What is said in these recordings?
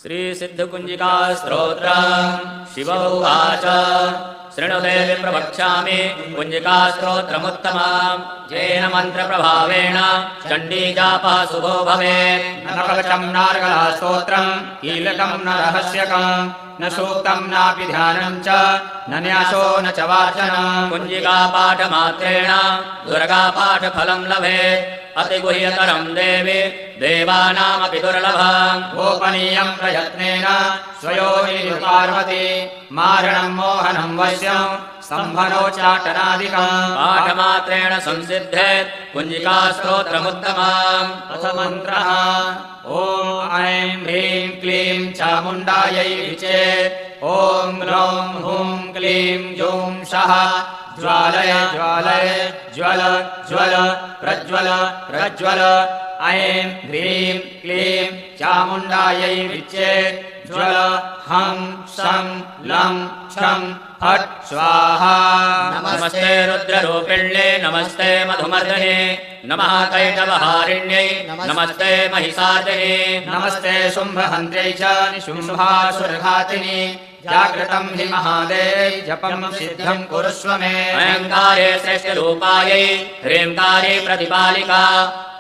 श्रीसिद्धकुञ्जिका स्तोत्रम् शिव उवाच शृणुदेवि प्रवक्ष्यामि कुञ्जिकास्तोत्रमुत्तमम् येन मन्त्रप्रभावेण चण्डी जापः शुभो भवेत्। न कवचम् नार्गला स्तोत्रम् कीलकम् न रहस्यकम् न सूक्तम् नापि ध्यानम् च न न्यासो न च वाचनम्। कुञ्जिकापाठमात्रेण दुर्गापाठफलम् लभेत् अतिगुह्यतरम् देवि देवानामपि दुर्लभम्। गोपनीयम् प्रयत्नेन स्वयोनिषु पार्वती मारणम् मोहनम् वश्यम् स्तम्भनोच्चाटनादिकम्। पाठमात्रेण संसिद्धेत् कुञ्जिकास्तोत्रमुत्तमम्। अथ मन्त्रः ॐ ऐं ह्रीं क्लीं चामुण्डायै विचे ॐ ग्लौं हुं क्लीं जूं सः ज्वालय ज्वालय ज्वल ज्वल प्रज्वल प्रज्वल ऐं ह्रीं क्लीं चामुण्डायै विचे ज्वल हं सं लं छं फट् स्वाहा। नमस्ते रुद्ररूपिण्यै नमस्ते मधुमर्दने नमः कैटवहारिण्यै नमस्ते महिषार्दिने नमस्ते शुम्भहन्त्यै च निशुम्भासुरघातिनि जागृतम् हि महादेव जपम् सिद्धम् कुरुष्व मे। ऐङ्कारे श्रेष्ठरूपायै ह्रीङ्कारे प्रतिपालिका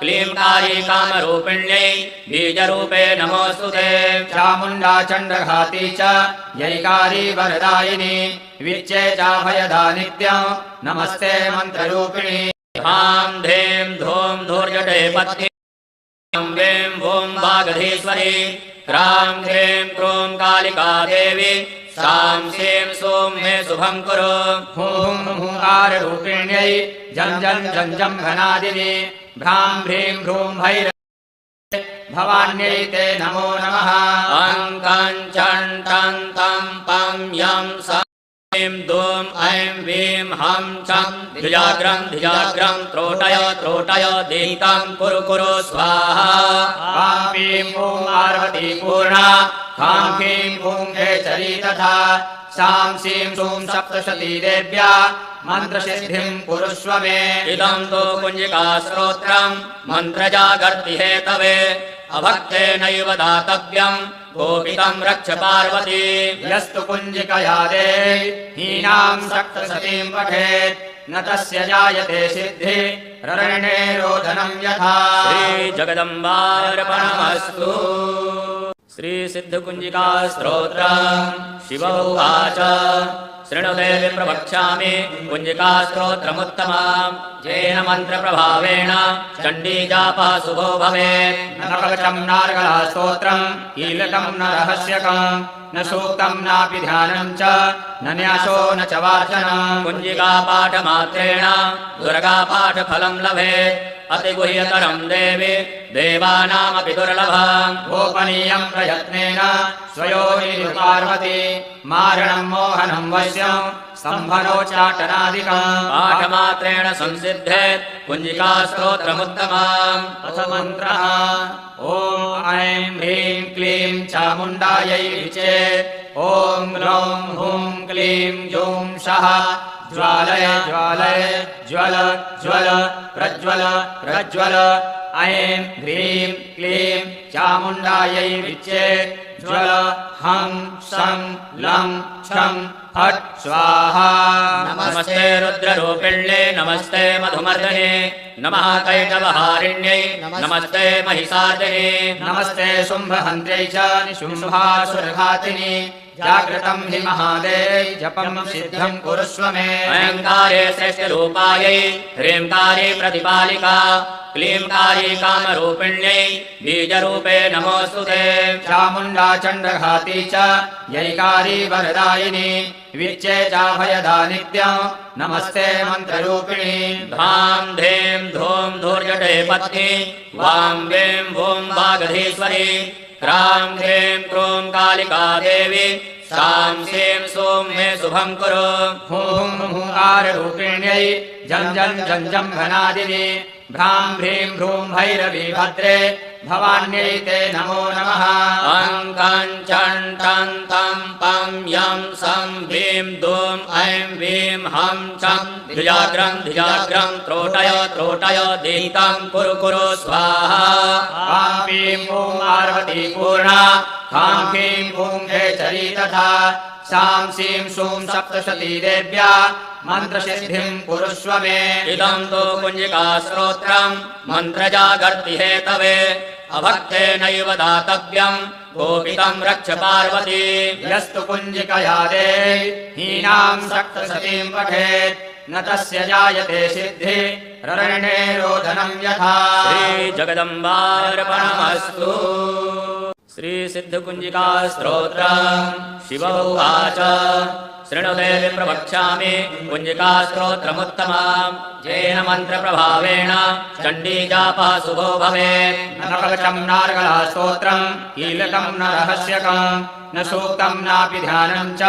क्लीङ्कारे कामरूपिण्यै बीजरूपे नमोऽस्तु ते। चामुण्डा चण्डघाती च यैकारी वरदायिनी विच्चे चाभयदा नित्यम् नमस्ते मन्त्ररूपिणी। ह्रां धीं धूं धूर्जटे पत्नी वें वों वागधीश्वरी क्रां क्रीं क्रूं कालिका देवी सां सीं सूं मे शुभं कुरु। हुं हुंकाररूपिण्यै जं जं जं जं घनादिनि भ्रां भ्रीं भ्रूं भैरवे भवान्यै ते नमो नमः। अं कं चं टं तं पं यं सं ीं दूं ऐं वीं हं चं धिजाग्रं धिजाग्रं त्रोटय त्रोटय दीतं कुरु कुरु स्वाहा। ह्रां क्लीं ॐ पार्वती पूर्णा ह्रां क्लीं ॐ खेचरी तथा सां सीं सूं सप्तशती देव्या मन्त्रसिद्धिम् कुरुष्व मे। इदं तु कुञ्जिकास्तोत्रम् मन्त्रजागर्ति हेतवे अभक्तेनैव दातव्यम् गोपितम् रक्ष पार्वती। यस्तु कुञ्जिकया देवी हीनाम् सप्तशतीम् पठेत् न तस्य जायते सिद्धि ररणे रोदनम् यथा। श्रीजगदम्बार्पणमस्तु। श्रीसिद्धकुञ्जिकास्तोत्रम् शिव उवाच शृणुदेवि प्रवक्ष्यामि कुञ्जिकास्तोत्रमुत्तमम् येन मन्त्रप्रभावेण चण्डी जापः शुभो भवेत्। न कवचम् नार्गला स्तोत्रम् कीलकम् न रहस्यकम् न सूक्तम् नापि ध्यानम् च न न्यासो न च वाचनम्। कुञ्जिकापाठमात्रेण दुर्गापाठफलम् लभेत् अतिगुह्यतरम् देवि देवानामपि दुर्लभम्। गोपनीयम् प्रयत्नेन स्वयोनिषु पार्वती मारणम् मोहनम् वश्यम् स्तम्भनोच्चाटनादिकम्। पाठमात्रेण संसिद्धेत् कुञ्जिकास्तोत्रमुत्तमम्। अथ मन्त्रः ॐ ऐं ह्रीं क्लीं चामुण्डायै विचे ॐ ग्लौं हुं क्लीं जूं सः ज्वालय ज्वालय ज्वल ज्वल प्रज्वल प्रज्वल ऐं ह्रीं क्लीं चामुण्डायै विचे ज्वल हं सं लं छं फट् स्वाहा। नमस्ते रुद्ररूपिण्यै नमस्ते मधुमर्दने नमः कैटवहारिण्यै नमस्ते महिषार्दिने नमस्ते शुम्भहन्त्यै च निशुम्भासुरघातिनि जागृतम् हि महादेव जपम् सिद्धम् कुरुष्व मे। ऐङ्कारे श्रेष्ठरूपायै ह्रीङ्कारे प्रतिपालिका क्लीङ्कारे कामरूपिण्यै बीजरूपे नमोऽस्तु ते। चामुण्डा चण्डघाती च यैकारी वरदायिनी विच्चे चाभयदा नित्यम् नमस्ते मन्त्ररूपिणी। ह्रां धीं धूं धूर्जटे पत्नी वां वें वों वागधीश्वरी क्रां क्रीं क्रूं कालिका देवी सां सीं सूं मे शुभं कुरु। हुं हुंकाररूपिण्यै जं जं जं जं घनादिनि भ्रां भ्रीं भ्रूं भैरवी भद्रे भवान्यै ते नमो नमः। अं कं चं टं तं पं यं सं ह्रीं दूं ऐं वीं हं चं द्विजाग्रं त्रोटय देहितां कुरु स्वाहा ॐ ह्रीं ॐ पार्वती पूर्णा ह्रां ह्रीं ॐ खेचरी तथा सां सीं सूं सप्तशती देव्या मन्त्रसिद्धिं कुरुष्व मे इदं तु कुञ्जिका स्तोत्रम् मन्त्रजागर्ति हेतवे अभक्तेनैव दातव्यम् गोपितं रक्ष पार्वती यस्तु कुञ्जिकया हीनां सप्तशतीं पठेत् न तस्य जायते सिद्धि ररणे रोदनं यथा श्रीजगदम्बार्पणमस्तु श्रीसिद्धकुञ्जिका स्तोत्रम् शिव उवाच शृणुते प्रवक्ष्यामि कुञ्जिका स्तोत्रमुत्तमम् येन मन्त्रप्रभावेण चण्डीजापः शुभो भवेत् न कवचम् नार्गला स्तोत्रम् कीलकम् न रहस्यकम् न सूक्तम् नापि ध्यानम् च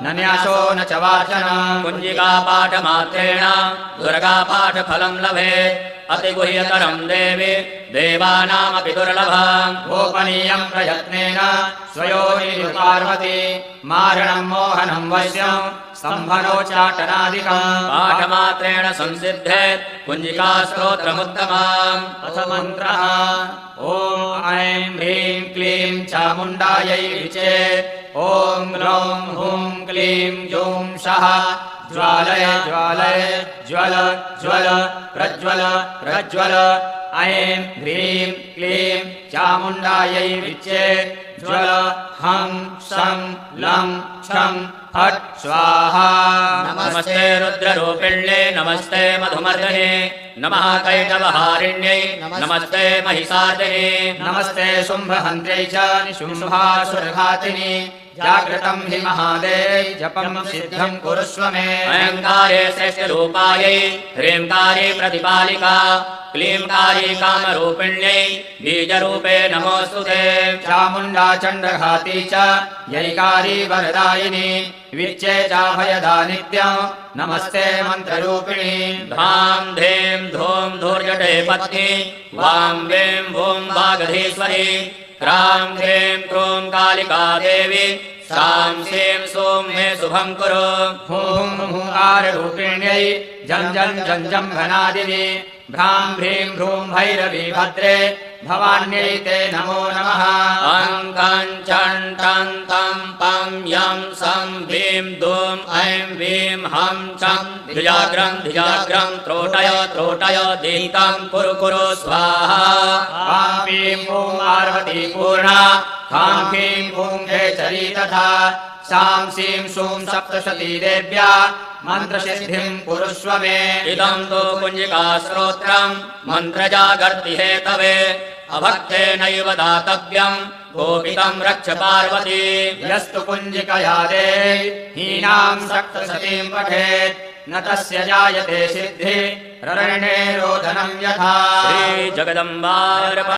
न न्यासो न च वाचनम् कुञ्जिका पाठमात्रेण दुर्गापाठफलम् लभेत् अतिगुह्यतरम् देवि देवानामपि दुर्लभम् गोपनीयम् प्रयत्नेन स्वयोनिः पार्वती मारणम् मोहनम् वश्यम् स्तम्भनोच्चाटनादिकम् पाठमात्रेण संसिद्धेत् कुञ्जिका स्तोत्रमुत्तमम् अथ मन्त्रः ॐ ऐं ह्रीं क्लीं चामुण्डायै विचे ॐ ग्लौं हुं क्लीं जूं सः ज्वालय ज्वालय ज्वल ज्वल प्रज्वल प्रज्वल ऐं ह्रीं क्लीं चामुण्डायै विचे ज्वल हं शं लं क्षं फट् स्वाहा नमस्ते रुद्ररूपिण्ये नमस्ते मधुमर्दने नमः कैटवहारिण्यै नमस्ते महिषार्दिने नमस्ते शुम्भहन्त्यै च निशुम्भासुरघातिनि जागृतं हि महादेव जपं सिद्धं कुरुष्व मे ऐङ्कारे श्रेष्ठरूपायै ह्रीङ्कारे प्रतिपालिका क्लीङ्कारे कामरूपिण्यै बीजरूपे नमोऽस्तु ते चामुण्डा चण्डघाती च यैकारी वरदायिनी विच्चे चाभयदा नित्यं नमस्ते मन्त्ररूपिणी धां धीं धूं धूर्जटे पत्नी वां वें वूं वागधीश्वरी क्रां क्रीं क्रूं कालिका देवी सां सीं सूं मे शुभं कुरु हुं हुंकाररूपिण्यै जं जं जं जं घनादिनि भ्रां भ्रीं भ्रूं भैरवी भद्रे भवान्यै ते नमो नमः अङ्कं चं टं तं पं यं सं भीं दूं ऐं वीं हं चं द्विजाग्रं त्रोटय देहितां कुरु स्वाहा ॐ ह्रीं ॐ पार्वती पूर्णा ह्रां ह्रीं ॐ खेचरी तथा सां सीं सूं सप्तशती देव्या मन्त्रसिद्धिं कुरुष्व मे इदं तु कुञ्जिका स्तोत्रम् मन्त्रजागर्ति हेतवे अभक्तेनैव दातव्यम् गोपितं रक्ष पार्वती यस्तु कुञ्जिकया हीनां सप्तशतीं पठेत् न तस्य जायते सिद्धि ररणे रोदनं यथा श्रीजगदम्बार्पणमस्तु